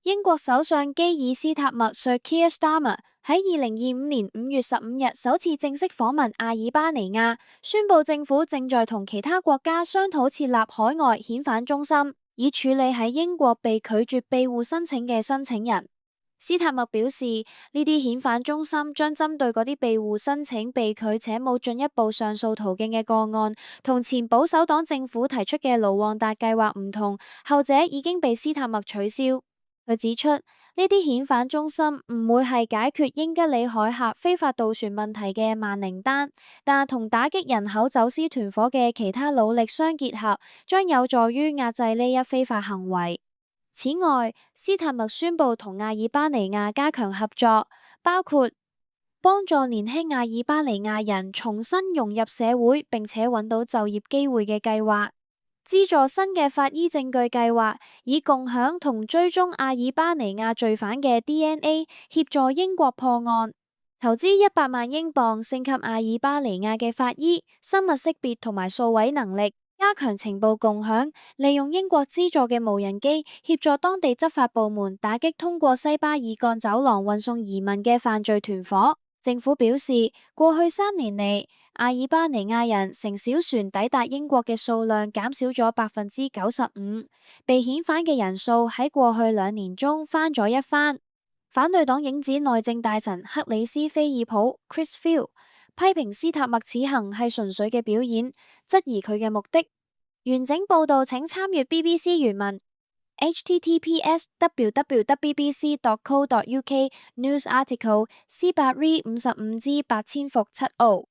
英國首相基爾斯塔默 Sir Keir Starmer 喺2025年5月15日首次正式訪問阿爾巴尼亞，宣布政府正在同其他國家商討設立海外遣返中心，以處理喺英國被拒絕庇護申請嘅申請人。斯塔默表示，呢啲遣返中心將針對嗰啲庇護申請被拒且冇進一步上訴途徑嘅個案，同前保守黨政府提出嘅盧旺達計劃唔同，後者已經被斯塔默取消。佢指出，呢啲遣返中心唔會係解決英吉利海峽非法渡船問題嘅萬靈丹，但同打擊人口走私團夥嘅其他努力相結合，將有助於壓制呢一非法行為。此外，斯塔默宣布同阿爾巴尼亞加強合作，包括幫助年輕阿爾巴尼亞人重新融入社會並且揾到就業機會嘅計劃。資助新嘅法醫證據計劃，以共享同追蹤阿爾巴尼亞罪犯嘅 DNA， 協助英國破案。投資100萬英鎊升級阿爾巴尼亞嘅法醫、生物識別同埋數位能力，加強情報共享，利用英國資助嘅無人機協助當地執法部門打擊通過西巴爾幹走廊運送移民嘅犯罪團夥。政府表示，過去3年嚟，阿爾巴尼亞人乘小船抵達英國嘅數量減少咗95%，被遣返嘅人數喺過去2年中翻咗一番。反對黨影子內政大臣克里斯菲爾普 Chris Field 批評斯塔默此行係純粹嘅表演，質疑佢嘅目的。完整報道請參閱 BBC 原文 https://www.bbc.co.uk News Article C8R 55G8000-7O